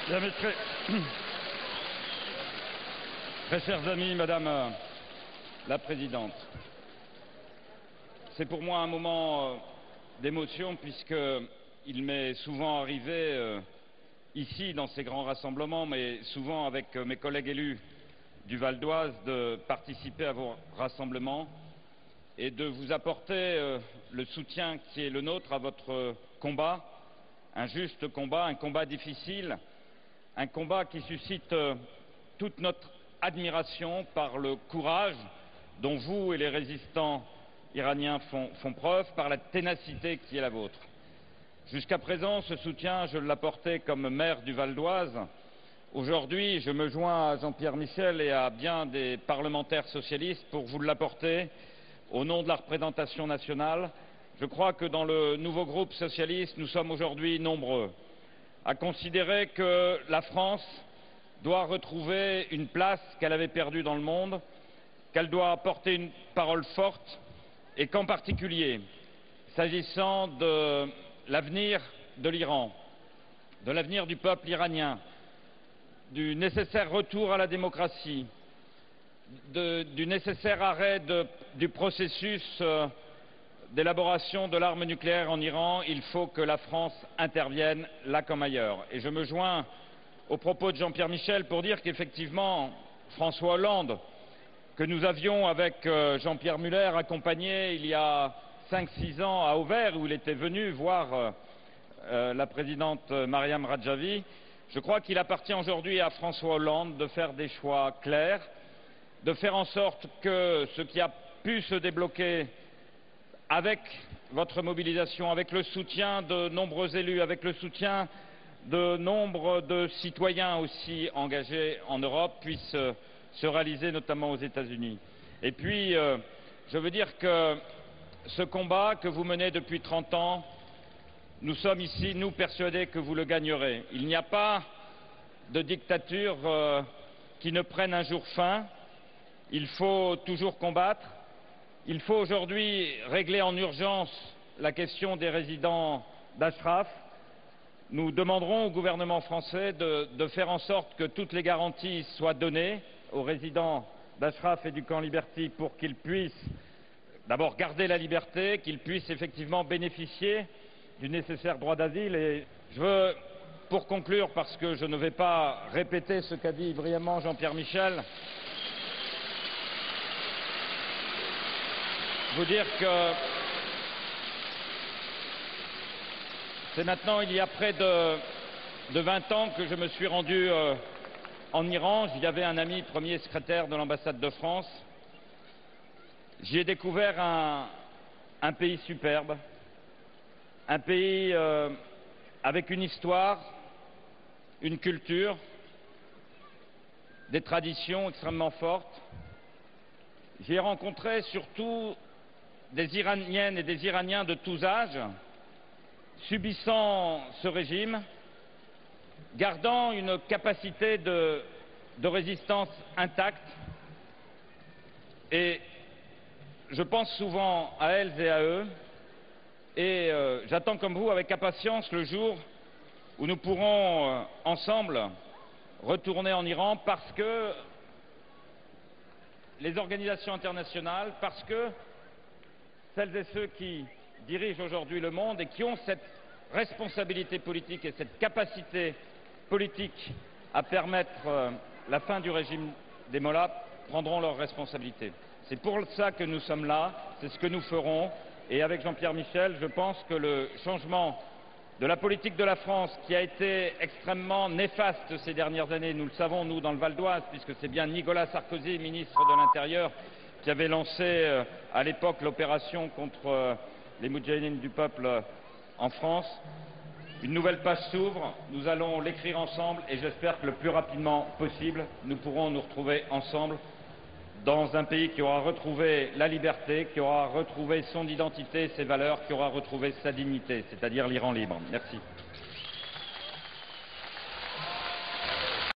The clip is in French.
Bien, mes très chers amis, Madame la Présidente, c'est pour moi un moment d'émotion puisqu'il m'est souvent arrivé ici, dans ces grands rassemblements, mais souvent avec mes collègues élus du Val d'Oise, de participer à vos rassemblements et de vous apporter le soutien qui est le nôtre à votre combat, un juste combat, un combat difficile, un combat qui suscite toute notre admiration par le courage dont vous et les résistants iraniens font preuve, par la ténacité qui est la vôtre. Jusqu'à présent, ce soutien, je l'apportais comme maire du Val d'Oise. Aujourd'hui, je me joins à Jean-Pierre Michel et à bien des parlementaires socialistes pour vous l'apporter au nom de la représentation nationale. Je crois que dans le nouveau groupe socialiste, nous sommes aujourd'hui nombreux à considérer que la France doit retrouver une place qu'elle avait perdue dans le monde, qu'elle doit porter une parole forte et qu'en particulier, s'agissant de l'avenir de l'Iran, de l'avenir du peuple iranien, du nécessaire retour à la démocratie, du nécessaire arrêt du processus d'élaboration de l'arme nucléaire en Iran, il faut que la France intervienne là comme ailleurs. Et je me joins aux propos de Jean-Pierre Michel pour dire qu'effectivement, François Hollande, que nous avions avec Jean-Pierre Muller accompagné il y a 5-6 ans à Auvers, où il était venu voir la présidente Mariam Rajavi, je crois qu'il appartient aujourd'hui à François Hollande de faire des choix clairs, de faire en sorte que ce qui a pu se débloquer avec votre mobilisation, avec le soutien de nombreux élus, avec le soutien de nombre de citoyens aussi engagés en Europe, puisse se réaliser notamment aux États-Unis. Et puis, je veux dire que ce combat que vous menez depuis 30 ans, nous sommes ici, nous, persuadés que vous le gagnerez. Il n'y a pas de dictature qui ne prenne un jour fin. Il faut toujours combattre. Il faut aujourd'hui régler en urgence la question des résidents d'Ashraf. Nous demanderons au gouvernement français de faire en sorte que toutes les garanties soient données aux résidents d'Ashraf et du camp Liberty pour qu'ils puissent d'abord garder la liberté, qu'ils puissent effectivement bénéficier du nécessaire droit d'asile. Et je veux, pour conclure, parce que je ne vais pas répéter ce qu'a dit brillamment Jean-Pierre Michel, vous dire que c'est maintenant, il y a près de 20 ans que je me suis rendu en Iran. J'y avais un ami premier secrétaire de l'ambassade de France. J'y ai découvert un pays superbe, un pays avec une histoire, une culture, des traditions extrêmement fortes. J'y ai rencontré surtout des Iraniennes et des Iraniens de tous âges, subissant ce régime, gardant une capacité de résistance intacte. Et je pense souvent à elles et à eux, et j'attends comme vous avec impatience le jour où nous pourrons ensemble retourner en Iran, parce que les organisations internationales, parce que celles et ceux qui dirigent aujourd'hui le monde et qui ont cette responsabilité politique et cette capacité politique à permettre la fin du régime des Mollahs prendront leurs responsabilités. C'est pour ça que nous sommes là, c'est ce que nous ferons. Et avec Jean-Pierre Michel, je pense que le changement de la politique de la France, qui a été extrêmement néfaste ces dernières années, nous le savons, nous, dans le Val d'Oise, puisque c'est bien Nicolas Sarkozy, ministre de l'Intérieur, qui avait lancé à l'époque l'opération contre les Moudjahidines du peuple en France. Une nouvelle page s'ouvre, nous allons l'écrire ensemble et j'espère que le plus rapidement possible, nous pourrons nous retrouver ensemble dans un pays qui aura retrouvé la liberté, qui aura retrouvé son identité, ses valeurs, qui aura retrouvé sa dignité, c'est-à-dire l'Iran libre. Merci.